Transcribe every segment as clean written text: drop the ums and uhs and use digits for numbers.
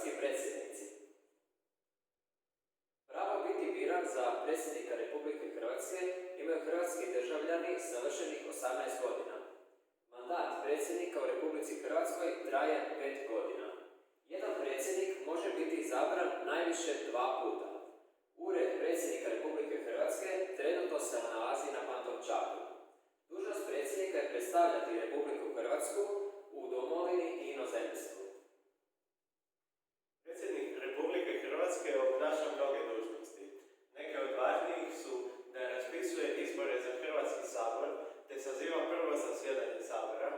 hrvatski predsjednici. Pravo biti biran za predsjednika Republike Hrvatske imaju hrvatski državljani s navršenih 18 godina. Mandat predsjednika u Republici Hrvatskoj traje 5 godina. Jedan predsjednik može biti izabran najviše 2 puta. Ured predsjednika Republike Hrvatske trenutno se nalazi na Pantovčaku. Dužnost predsjednika je predstavljati Republiku Hrvatsku u domovini i inozemstvu. Predsjednik Republike Hrvatske obnaša mnoge dužnosti. Neke od važnijih su da raspisuje izbore za Hrvatski sabor te saziva prvo zasjedanje sabora.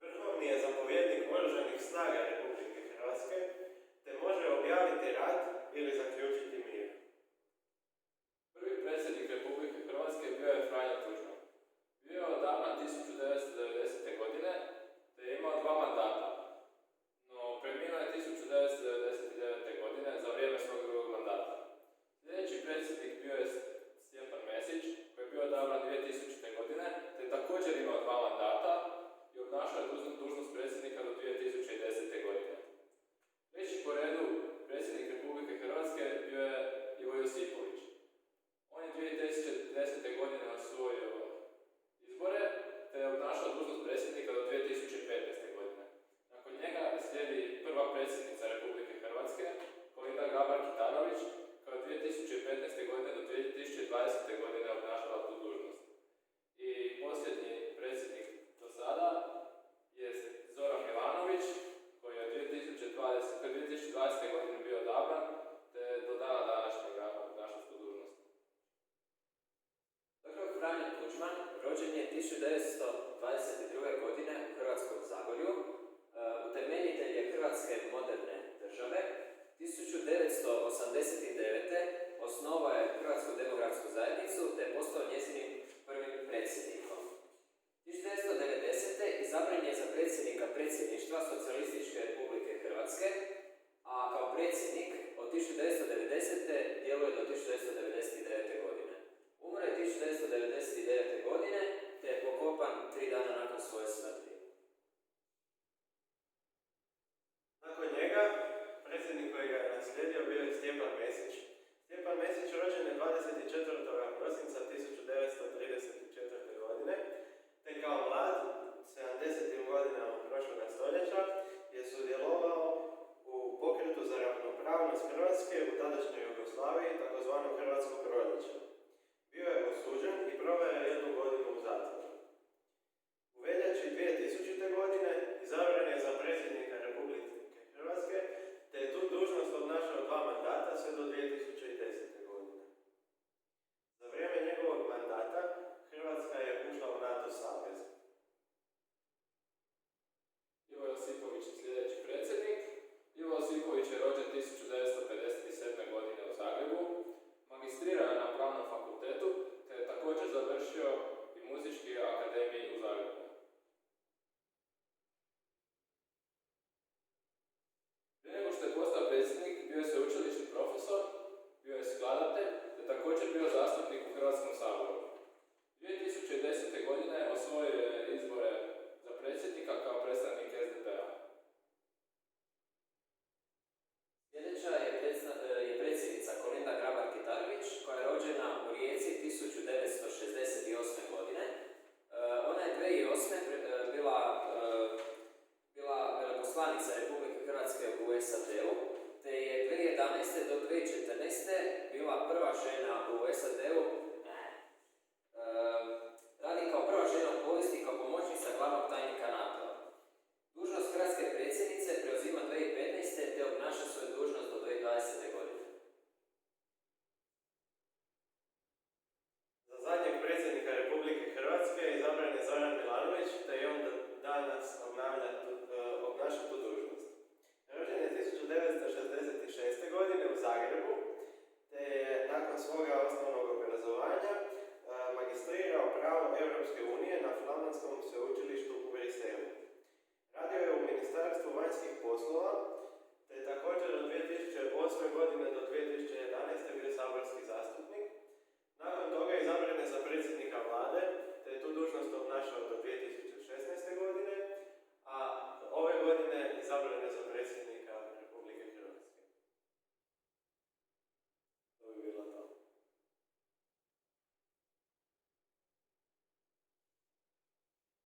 Vrhovni je zapovjednik Oružanih snaga Republike Hrvatske te može objaviti rat ili zaključiti mir. Prvi predsjednik Republike Hrvatske bio je Franjo Tuđman. Bio je odabran 1990. godine te je imao 2 mandata, no preminuo je 1999. godine za vrijeme svog drugog mandata. Sljedeći predsjednik bio je Stjepan Mesić, koji je bio odabran 2000. godine te je također imao 2 mandata i obnašao je dužnost predsjednika do 2010. godine. Treći po redu predsjednik Republike Hrvatske bio je Ivo Josipović. On je 2010. godine osvojio izbore te je obnašao dužnost predsjednika do 2015. godine. Nakon njega slijedi prva predsjednica Republike Hrvatske, Kolinda Grabar-Kitarović, koja je 2015. godine do 2020. godine obnašala tu dužnost. I posljednji predsjednik do sada je Zoran Milanović, koji je 2020. godine bio odabran, te do dana današnjega obnaša tu dužnost. Dr. Franjo Tuđman rođen je 1922. godine u Hrvatskom Zagorju, utemeljitelj je Hrvatske moderne države. 1989. osnovao je Hrvatsku demokratsku zajednicu te postao njezinim prvim predsjednikom. 1990. izabran je za predsjednika predsjedništva Socijalističke Republike Hrvatske, a kao predsjednik od 1990. djeluje do 1999. godine. Umro je 1999. godine te je pokopan 3 dana nakon svoje smrti. Nakon njega, predsjednik koji ga je naslijedio bio je Stjepan Mesić. Stjepan Mesić rođen je 24. prosinca 1934. godine, te kao mlad, 70. godinama prošlog stoljeća, je sudjelovao u pokretu za ravnopravnost Hrvatske u tadašnjoj Jugoslaviji, tzv. Hrvatsko proljeće. Bio je osuđen i proveo je 1 godinu u zatvoru. U veljači 2000. godine izabran je za predsjednika Republike Hrvatske, te je tu dužnost obnašao 2 mandata sve do 2010. godine. Za vrijeme njegovog mandata Hrvatska je ušla u NATO savez. Ivo Josipović je sljedeći predsjednik. Ivo Josipović je rođen 1957. godine u Zagrebu. Magistrirao je na Pravnom fakultetu te je također završio i Muzički akademiji u Zagrebu. Prije nego što je postao predsjednik, bio je sveučilišni profesor, bio je skladatelj te također bio zastupnik u Hrvatskom saboru. 2010. godine osvojio je izbore za predsjednika kao predstavnik SDP-a. Sljedeća je predsjednica Kolinda Grabar-Kitarović, koja je rođena u Rijeci 1968. godine. Ona je 2008. bila veleposlanica Republike Hrvatske u SAD-u, te je 2011. do 2014. bila prva žena u SAD-u. Radi kao prva žena u povijesti kao pomoćnica glavnog tajnika NATO-a. Dužnost hrvatske predsjednice preuzima 2015. te obnaša svoju dužnost do 2020. godine. Za zadnjeg predsjednika Republike Hrvatske izabran je Zoran Milanović, te i on danas obnavlja